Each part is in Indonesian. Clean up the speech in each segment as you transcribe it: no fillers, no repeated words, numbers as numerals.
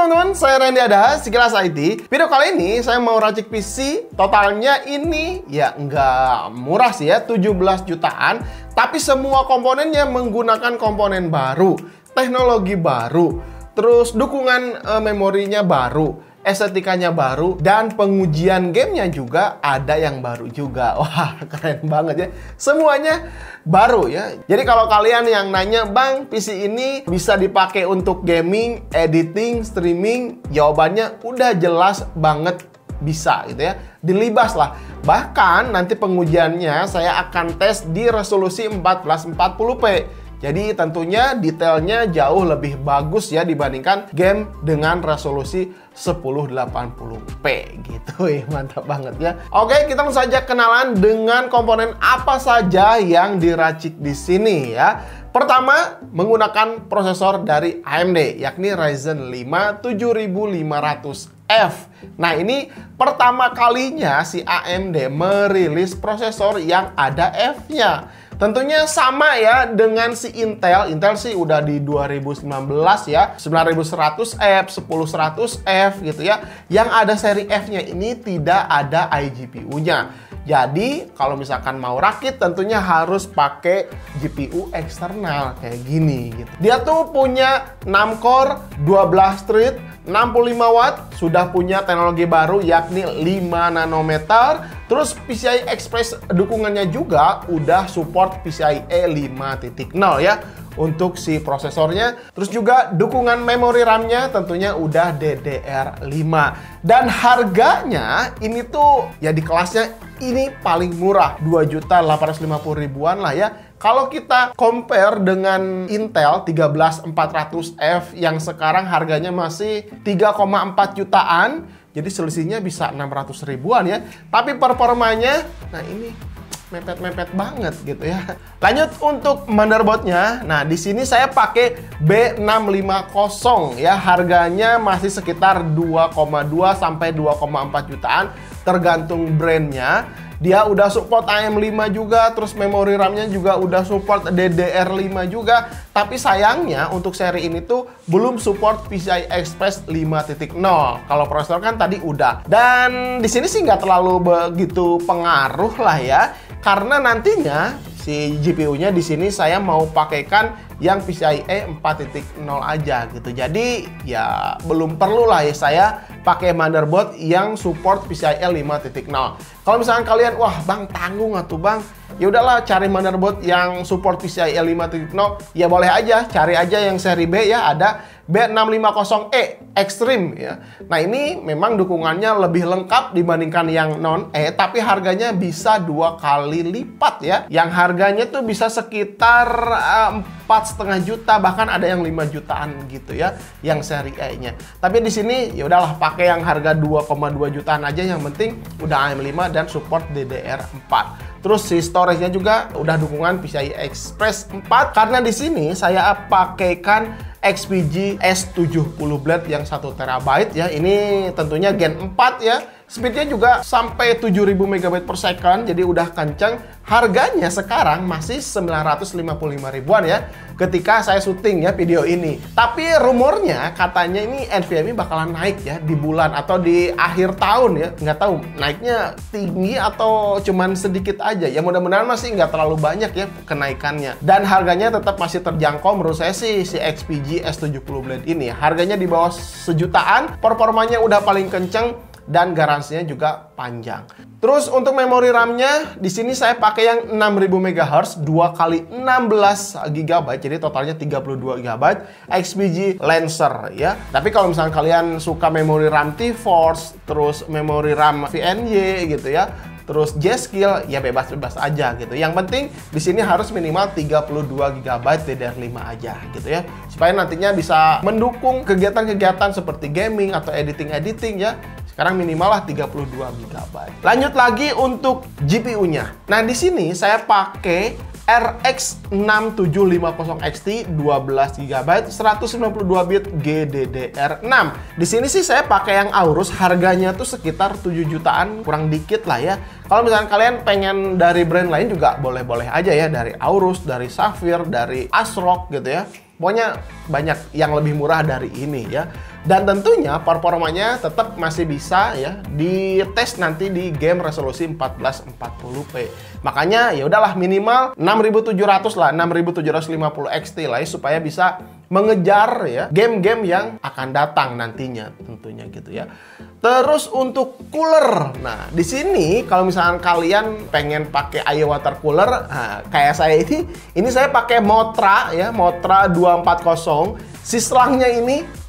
teman-teman, saya Randy Adaha, Sekilas IT. Video kali ini saya mau racik PC. Totalnya ini ya nggak murah sih ya, 17 jutaan. Tapi semua komponennya menggunakan komponen baru, teknologi baru, terus dukungan memorinya baru, estetikanya baru, dan pengujian gamenya juga ada yang baru juga. Wah, keren banget ya. Semuanya baru ya. Jadi kalau kalian yang nanya, Bang, PC ini bisa dipakai untuk gaming, editing, streaming, jawabannya udah jelas banget bisa gitu ya. Dilibas lah. Bahkan nanti pengujiannya saya akan tes di resolusi 1440p. Jadi tentunya detailnya jauh lebih bagus ya dibandingkan game dengan resolusi 1080p gitu ya. Mantap banget ya. Oke, kita langsung saja kenalan dengan komponen apa saja yang diracik di sini ya. Pertama, menggunakan prosesor dari AMD yakni Ryzen 5 7500F. Nah, ini pertama kalinya si AMD merilis prosesor yang ada F-nya. Tentunya sama ya dengan si Intel. Intel sih udah di 2019 ya, 9100F, 10100F gitu ya. Yang ada seri F-nya ini tidak ada iGPU-nya. Jadi kalau misalkan mau rakit tentunya harus pakai GPU eksternal kayak gini gitu. Dia tuh punya 6 core, 12 thread, 65 watt, sudah punya teknologi baru yakni 5 nanometer. Terus PCI Express dukungannya juga udah support PCIe 5.0 ya untuk si prosesornya. Terus juga dukungan memori RAM-nya tentunya udah DDR5. Dan harganya ini tuh ya di kelasnya ini paling murah, 2.850.000-an lah ya. Kalau kita compare dengan Intel 13400F yang sekarang harganya masih 3,4 jutaan, jadi selisihnya bisa 600 ribuan ya. Tapi performanya, nah ini mepet-mepet banget gitu ya. Lanjut untuk motherboardnya. Nah, di sini saya pakai B650 ya. Harganya masih sekitar 2,2 sampai 2,4 jutaan tergantung brandnya. Dia udah support AM5 juga, terus memori RAM-nya juga udah support DDR5 juga. Tapi sayangnya untuk seri ini tuh belum support PCI Express 5.0. Kalau prosesor kan tadi udah. Dan di sini sih nggak terlalu begitu pengaruh lah ya. Karena nantinya si GPU-nya di sini saya mau pakaikan yang PCIe 4.0 aja gitu. Jadi ya belum perlu lah ya saya pakai motherboard yang support PCIe 5.0. Kalau misalkan kalian, wah Bang tanggung atuh Bang, ya udahlah cari motherboard yang support PCIe 5.0, ya boleh aja, cari aja yang seri B ya, ada B650E Extreme ya. Nah ini memang dukungannya lebih lengkap dibandingkan yang non-E, tapi harganya bisa 2 kali lipat ya. Yang harganya tuh bisa sekitar 4,5 juta, bahkan ada yang 5 jutaan gitu ya, yang seri E-nya. Tapi di sini ya udahlah pakai yang harga 2,2 jutaan aja, yang penting udah AM5 dan support DDR4. Terus si storage-nya juga udah dukungan PCI Express 4 karena di sini saya pakaikan XPG S70 Blade yang 1 TB ya. Ini tentunya Gen 4 ya. Speednya juga sampai 7000 MB/s, jadi udah kenceng. Harganya sekarang masih 955 ribuan ya ketika saya syuting ya video ini. Tapi rumornya katanya ini NVMe bakalan naik ya di bulan atau di akhir tahun ya. Nggak tahu naiknya tinggi atau cuman sedikit aja. Ya mudah-mudahan masih nggak terlalu banyak ya kenaikannya. Dan harganya tetap masih terjangkau menurut saya sih si XPG S70 Blade ini. Harganya di bawah sejutaan, performanya udah paling kenceng, dan garansinya juga panjang. Terus untuk memori RAM-nya di sini saya pakai yang 6000 MHz 2x16 GB, jadi totalnya 32 GB XPG Lancer ya. Tapi kalau misalnya kalian suka memori RAM T-Force, terus memori RAM VNY gitu ya, terus G-Skill ya bebas-bebas aja gitu. Yang penting di sini harus minimal 32 GB DDR5 aja gitu ya. Supaya nantinya bisa mendukung kegiatan-kegiatan seperti gaming atau editing-editing ya. Sekarang minimal lah 32 GB. Lanjut lagi untuk GPU-nya. Nah, di sini saya pakai RX 6750 XT 12 GB 192 bit GDDR6. Di sini sih saya pakai yang Aorus, harganya tuh sekitar 7 jutaan kurang dikit lah ya. Kalau misalnya kalian pengen dari brand lain juga boleh-boleh aja ya, dari Aorus, dari Saphir, dari ASRock gitu ya. Pokoknya banyak yang lebih murah dari ini ya. Dan tentunya performanya tetap masih bisa ya dites nanti di game resolusi 1440p. Makanya ya udahlah minimal 6700 lah, 6750 XT lah ya, supaya bisa mengejar ya game-game yang akan datang nantinya tentunya gitu ya. Terus untuk cooler, nah di sini kalau misalkan kalian pengen pakai AIO water cooler, nah, kayak saya ini saya pakai Motra ya, Motra 240. Si selangnya ini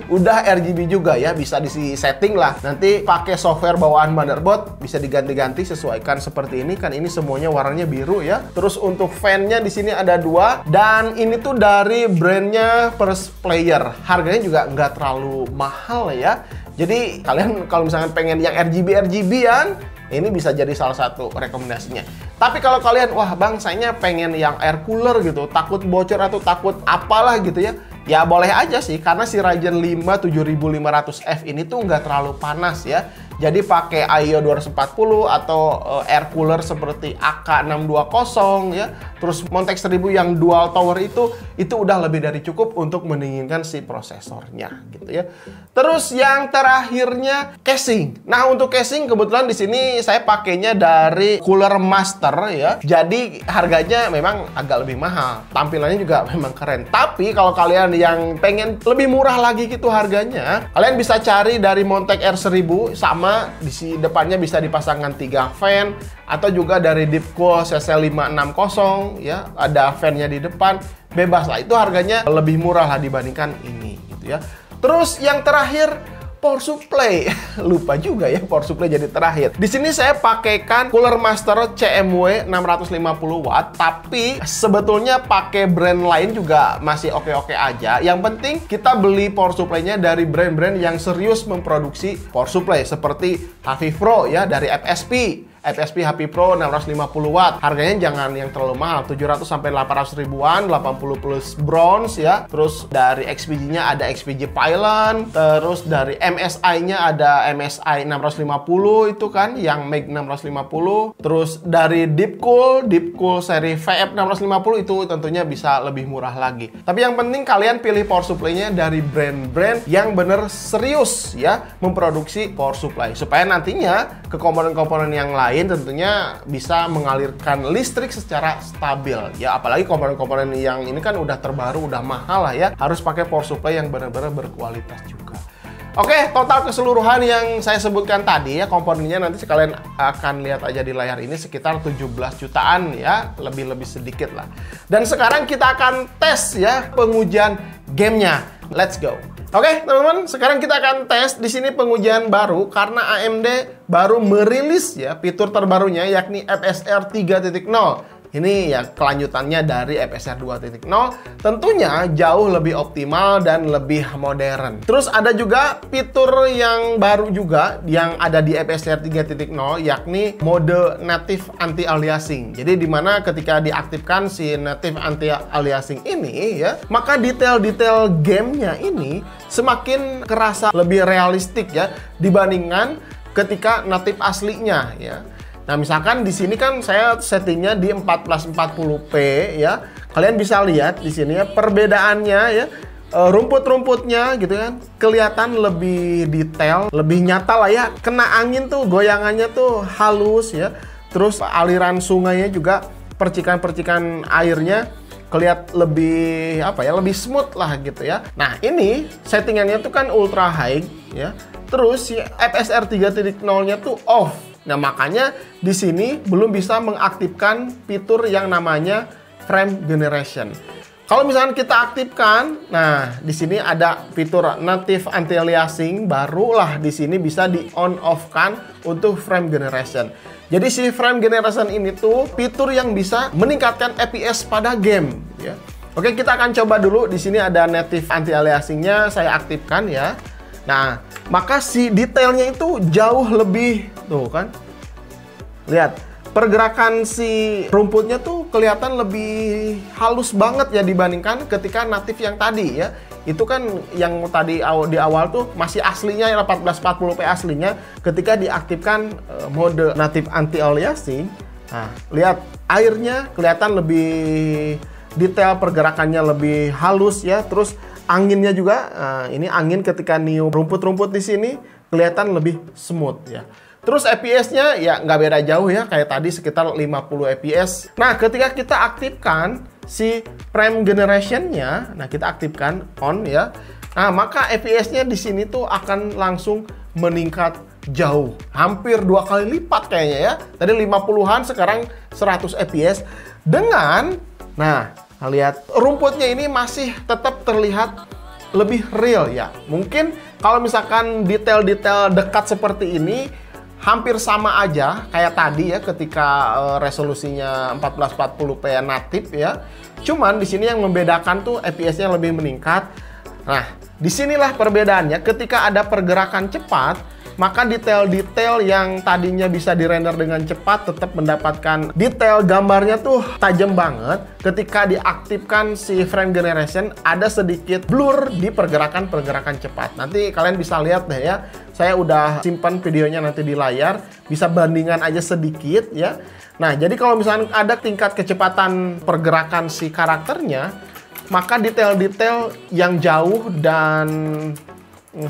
udah RGB juga ya, bisa di setting lah. Nanti pakai software bawaan motherboard bisa diganti-ganti sesuaikan seperti ini kan, ini semuanya warnanya biru ya. Terus untuk fan-nya di sini ada 2 dan ini tuh dari brandnya First Player. Harganya juga nggak terlalu mahal ya. Jadi kalian kalau misalkan pengen yang RGB-RGB-an, ini bisa jadi salah satu rekomendasinya. Tapi kalau kalian, wah bang, saya pengen yang air cooler gitu, takut bocor atau takut apalah gitu ya, ya boleh aja sih, karena si Ryzen 5 7500F ini tuh nggak terlalu panas ya. Jadi pakai AIO 240 atau air cooler seperti AK620 ya, terus Montex 1000 yang dual tower itu udah lebih dari cukup untuk mendinginkan si prosesornya gitu ya. Terus yang terakhirnya casing. Nah untuk casing kebetulan di sini saya pakainya dari Cooler Master ya. Jadi harganya memang agak lebih mahal, tampilannya juga memang keren. Tapi kalau kalian yang pengen lebih murah lagi gitu harganya, kalian bisa cari dari Montex R1000 sama di depannya bisa dipasangkan 3 fan, atau juga dari Deepcool CC560 ya, ada fan-nya di depan, bebas lah, itu harganya lebih murah lah dibandingkan ini gitu ya. Terus yang terakhir power supply. Lupa juga ya power supply jadi terakhir. Di sini saya pakaikan Cooler Master CMW 650 watt, tapi sebetulnya pakai brand lain juga masih oke-oke aja. Yang penting kita beli power supply-nya dari brand-brand yang serius memproduksi power supply seperti HP Pro ya dari FSP HP Pro 650 watt. Harganya jangan yang terlalu mahal, 700 sampai 800 ribuan, 80 plus bronze ya. Terus dari XPG-nya ada XPG Pylon, terus dari MSI-nya ada MSI 650 itu kan yang Mag 650. Terus dari Deepcool seri VF 650 itu tentunya bisa lebih murah lagi. Tapi yang penting kalian pilih power supply-nya dari brand-brand yang bener serius ya memproduksi power supply, supaya nantinya ke komponen-komponen yang lain tentunya bisa mengalirkan listrik secara stabil ya. Apalagi komponen-komponen yang ini kan udah terbaru, udah mahal lah ya, harus pakai power supply yang benar-benar berkualitas juga. Oke, total keseluruhan yang saya sebutkan tadi ya, komponennya nanti sekalian akan lihat aja di layar ini, sekitar 17 jutaan ya, lebih-lebih sedikit lah. Dan sekarang kita akan tes ya pengujian gamenya. Let's go. Oke, teman-teman, sekarang kita akan tes di sini pengujian baru karena AMD baru merilis ya fitur terbarunya, yakni FSR 3.0. Ini ya kelanjutannya dari FSR 2.0, tentunya jauh lebih optimal dan lebih modern. Terus ada juga fitur yang baru juga yang ada di FSR 3.0, yakni mode native anti-aliasing. Jadi dimana ketika diaktifkan si native anti-aliasing ini ya, maka detail-detail gamenya ini semakin kerasa lebih realistik ya dibandingkan ketika native aslinya ya. Nah, misalkan di sini kan saya settingnya di 1440p ya. Kalian bisa lihat di sini ya perbedaannya ya. Rumput-rumputnya gitu kan kelihatan lebih detail, lebih nyata lah ya. Kena angin tuh goyangannya tuh halus ya. Terus aliran sungainya juga, percikan-percikan airnya kelihatan lebih apa ya, lebih smooth lah gitu ya. Nah, ini settingannya tuh kan ultra high ya. Terus si FSR 3.0-nya tuh off. Nah, makanya di sini belum bisa mengaktifkan fitur yang namanya frame generation. Kalau misalkan kita aktifkan, nah di sini ada fitur native anti-aliasing, barulah di sini bisa di on off kan untuk frame generation. Jadi si frame generation ini tuh fitur yang bisa meningkatkan FPS pada game ya. Oke, kita akan coba dulu. Di sini ada native anti-aliasingnya, saya aktifkan ya. Nah, maka si detailnya itu jauh lebih, tuh kan, lihat pergerakan si rumputnya tuh kelihatan lebih halus banget ya dibandingkan ketika native yang tadi ya. Itu kan yang tadi di awal tuh masih aslinya 1440p aslinya, ketika diaktifkan mode native anti-aliasing, nah lihat airnya kelihatan lebih detail pergerakannya lebih halus ya. Terus anginnya juga, ini angin ketika niup rumput-rumput di sini kelihatan lebih smooth ya. Terus FPS-nya ya nggak beda jauh ya, kayak tadi sekitar 50 FPS. Nah, ketika kita aktifkan si frame generation-nya, nah kita aktifkan on ya. Nah, maka FPS-nya di sini tuh akan langsung meningkat jauh. Hampir 2 kali lipat kayaknya ya. Tadi 50-an, sekarang 100 FPS. Dengan, nah, lihat rumputnya ini masih tetap terlihat lebih real ya. Mungkin kalau misalkan detail-detail dekat seperti ini hampir sama aja kayak tadi ya ketika resolusinya 1440p natif ya. Cuman di sini yang membedakan tuh FPS-nya lebih meningkat. Nah, disinilah perbedaannya. Ketika ada pergerakan cepat, maka detail-detail yang tadinya bisa dirender dengan cepat tetap mendapatkan detail gambarnya tuh tajam banget. Ketika diaktifkan si frame generation, ada sedikit blur di pergerakan-pergerakan cepat. Nanti kalian bisa lihat deh ya. Saya udah simpan videonya nanti di layar, bisa bandingan aja sedikit ya. Nah, jadi kalau misalnya ada tingkat kecepatan pergerakan si karakternya, maka detail-detail yang jauh dan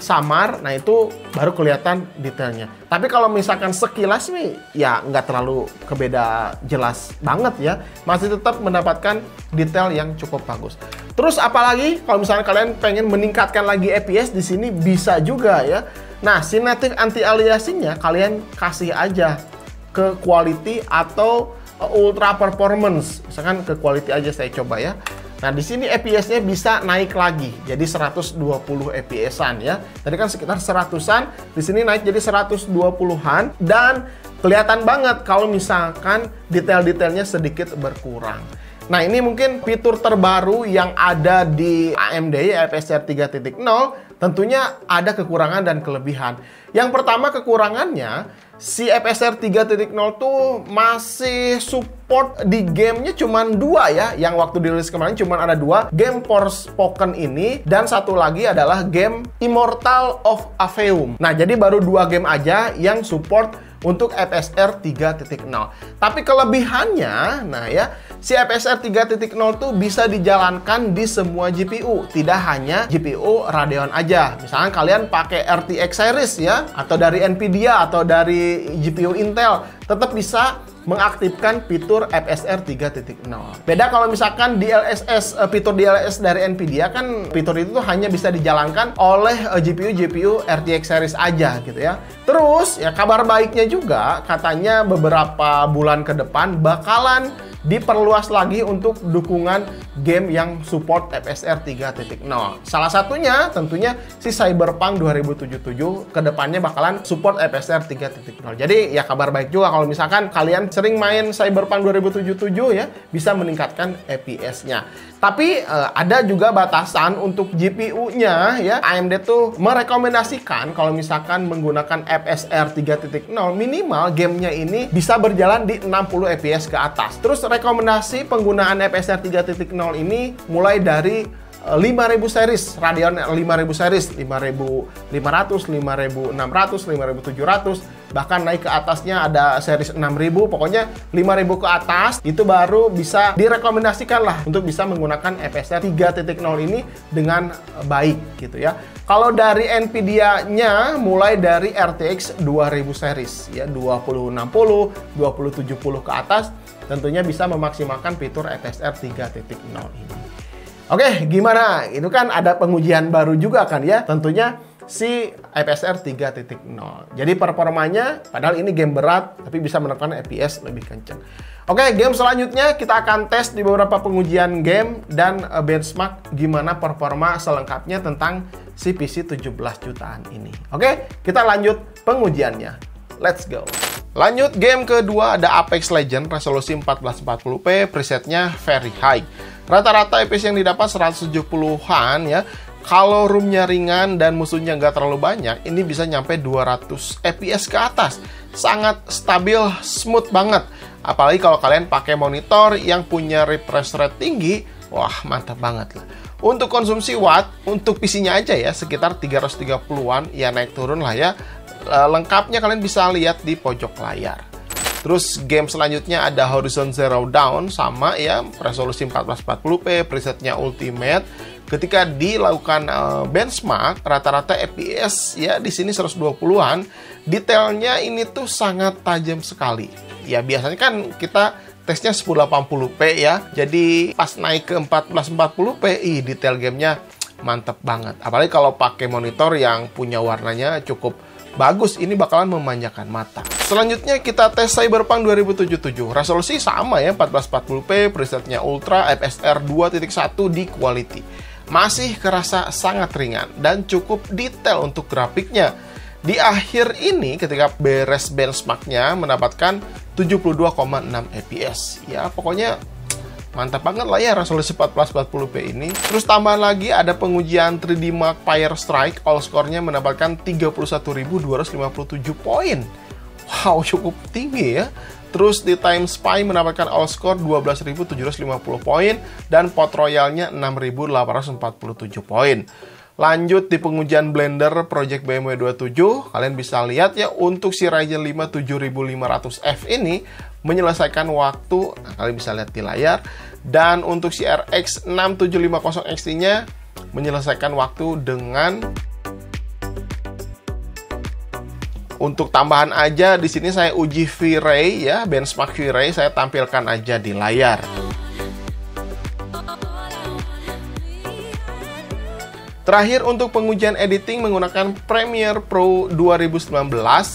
samar, nah itu baru kelihatan detailnya. Tapi kalau misalkan sekilas nih, ya nggak terlalu kebeda jelas banget ya. Masih tetap mendapatkan detail yang cukup bagus. Terus apalagi kalau misalnya kalian pengen meningkatkan lagi FPS di sini bisa juga ya. Nah, si native anti-aliasingnya kalian kasih aja ke quality atau ultra performance. Misalkan ke quality aja saya coba ya. Nah, di sini FPS-nya bisa naik lagi jadi 120 FPS-an ya. Tadi kan sekitar 100-an, di sini naik jadi 120-an dan kelihatan banget kalau misalkan detail-detailnya sedikit berkurang. Nah, ini mungkin fitur terbaru yang ada di AMD FSR 3.0. Tentunya ada kekurangan dan kelebihan. Yang pertama kekurangannya, si FSR 3.0 tuh masih support di gamenya cuman 2 ya. Yang waktu dirilis kemarin cuman ada 2. Game Forspoken ini dan satu lagi adalah game Immortal of Aveum. Nah, jadi baru 2 game aja yang support untuk FSR 3.0. Tapi kelebihannya, nah ya, si FSR 3.0 tuh bisa dijalankan di semua GPU, tidak hanya GPU Radeon aja. Misalnya kalian pakai RTX series ya, atau dari Nvidia atau dari GPU Intel, tetap bisa mengaktifkan fitur FSR 3.0. Beda kalau misalkan DLSS, fitur DLSS dari Nvidia kan fitur itu tuh hanya bisa dijalankan oleh GPU RTX series aja gitu ya. Terus ya kabar baiknya juga katanya beberapa bulan ke depan bakalan diperluas lagi untuk dukungan game yang support FSR 3.0. Salah satunya tentunya si Cyberpunk 2077 kedepannya bakalan support FSR 3.0. Jadi ya kabar baik juga kalau misalkan kalian sering main Cyberpunk 2077 ya, bisa meningkatkan FPS-nya. Tapi ada juga batasan untuk GPU-nya ya. AMD tuh merekomendasikan kalau misalkan menggunakan FSR 3.0 minimal gamenya ini bisa berjalan di 60 FPS ke atas. Terus rekomendasi penggunaan FSR 3.0 ini mulai dari 5000 series, Radeon 5000 series, 5500, 5600, 5700, bahkan naik ke atasnya ada series 6000, pokoknya 5000 ke atas itu baru bisa direkomendasikan lah untuk bisa menggunakan FSR 3.0 ini dengan baik gitu ya. Kalau dari Nvidia-nya mulai dari RTX 2000 series ya, 2060, 2070 ke atas tentunya bisa memaksimalkan fitur FSR 3.0 ini. Oke, gimana? Itu kan ada pengujian baru juga kan ya, tentunya si FSR 3.0. Jadi performanya, padahal ini game berat, tapi bisa menekan FPS lebih kencang. Oke, game selanjutnya kita akan tes di beberapa pengujian game dan benchmark gimana performa selengkapnya tentang si PC 17 jutaan ini. Oke, kita lanjut pengujiannya. Let's go. Lanjut game kedua ada Apex Legends, resolusi 1440p, presetnya very high. Rata-rata FPS yang didapat 170-an ya. Kalau roomnya ringan dan musuhnya nggak terlalu banyak, ini bisa nyampe 200 FPS ke atas. Sangat stabil, smooth banget. Apalagi kalau kalian pakai monitor yang punya refresh rate tinggi, wah mantap banget lah. Untuk konsumsi watt, untuk PC-nya aja ya, sekitar 330-an, ya naik turun lah ya. Lengkapnya kalian bisa lihat di pojok layar. Terus game selanjutnya ada Horizon Zero Dawn, sama ya, resolusi 1440p, presetnya Ultimate. Ketika dilakukan benchmark, rata-rata FPS ya di sini 120-an. Detailnya ini tuh sangat tajam sekali. Ya biasanya kan kita tesnya 1080p ya. Jadi pas naik ke 1440p, detail gamenya mantep banget. Apalagi kalau pakai monitor yang punya warnanya cukup bagus, ini bakalan memanjakan mata. Selanjutnya kita tes Cyberpunk 2077. Resolusi sama ya, 1440p, presetnya Ultra, FSR 2.1 di Quality. Masih kerasa sangat ringan dan cukup detail untuk grafiknya. Di akhir ini ketika beres benchmarknya mendapatkan 72,6 fps. Ya pokoknya mantap banget lah ya resolusi 1440p ini. Terus tambahan lagi ada pengujian 3D Mark Fire Strike, all score-nya mendapatkan 31.257 poin. Wow, cukup tinggi ya. Terus di Time Spy mendapatkan all score 12.750 poin dan pot royalnya 6.847 poin. Lanjut di pengujian Blender Project BMW 27, kalian bisa lihat ya untuk si Ryzen 5 7500F ini menyelesaikan waktu, kalian bisa lihat di layar, dan untuk si RX 6750 XT-nya menyelesaikan waktu dengan, untuk tambahan aja di sini saya uji V-Ray ya, benchmark V-Ray saya tampilkan aja di layar. Terakhir untuk pengujian editing menggunakan Premiere Pro 2019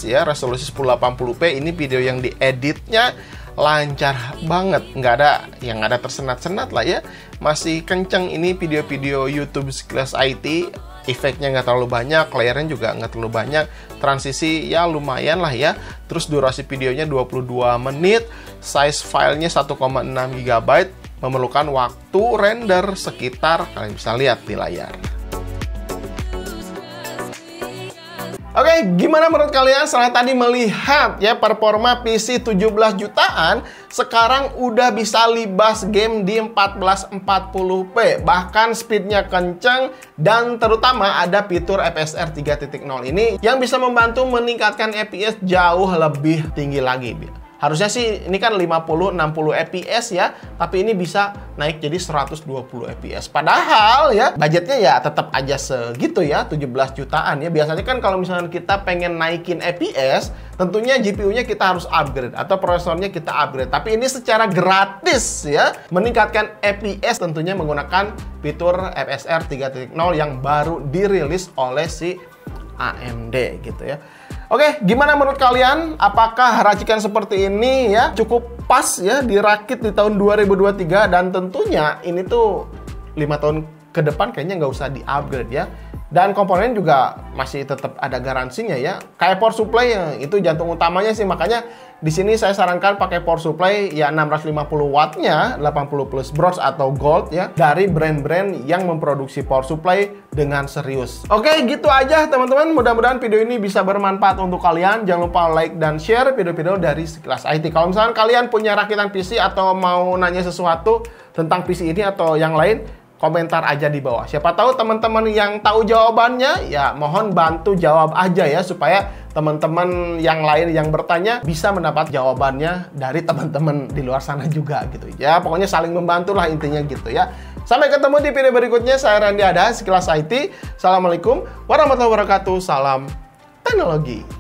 ya, resolusi 1080p. Ini video yang dieditnya lancar banget, nggak ada tersenat-senat lah ya, masih kenceng. Ini video-video YouTube sekelas IT, efeknya nggak terlalu banyak, layarnya juga nggak terlalu banyak, transisi ya lumayan lah ya. Terus durasi videonya 22 menit, size filenya 1,6 GB, memerlukan waktu render sekitar, kalian bisa lihat di layar. Oke, gimana menurut kalian setelah tadi melihat ya performa PC 17 jutaan, sekarang udah bisa libas game di 1440p, bahkan speednya kenceng, dan terutama ada fitur FSR 3.0 ini yang bisa membantu meningkatkan FPS jauh lebih tinggi lagi. Harusnya sih ini kan 50-60 fps ya, tapi ini bisa naik jadi 120 fps. Padahal ya budgetnya ya tetap aja segitu ya, 17 jutaan ya. Biasanya kan kalau misalnya kita pengen naikin fps, tentunya GPU-nya kita harus upgrade atau prosesornya kita upgrade. Tapi ini secara gratis ya, meningkatkan fps tentunya menggunakan fitur FSR 3.0 yang baru dirilis oleh si AMD gitu ya. Oke, gimana menurut kalian? Apakah racikan seperti ini ya cukup pas ya dirakit di tahun 2023, dan tentunya ini tuh 5 tahun ke depan kayaknya nggak usah di-upgrade ya. Dan komponen juga masih tetap ada garansinya ya. Kayak power supply ya, itu jantung utamanya sih, makanya di sini saya sarankan pakai power supply ya 650 wattnya 80 plus bronze atau gold ya, dari brand-brand yang memproduksi power supply dengan serius. Oke, gitu aja teman-teman. Mudah-mudahan video ini bisa bermanfaat untuk kalian. Jangan lupa like dan share video-video dari Sekilas IT. Kalau misalkan kalian punya rakitan PC atau mau nanya sesuatu tentang PC ini atau yang lain, komentar aja di bawah. Siapa tahu teman-teman yang tahu jawabannya, ya mohon bantu jawab aja ya, supaya teman-teman yang lain yang bertanya bisa mendapat jawabannya dari teman-teman di luar sana juga gitu. Ya pokoknya saling membantu lah intinya gitu ya. Sampai ketemu di video berikutnya. Saya Randy Ada, Sekilas IT. Assalamualaikum warahmatullahi wabarakatuh. Salam teknologi.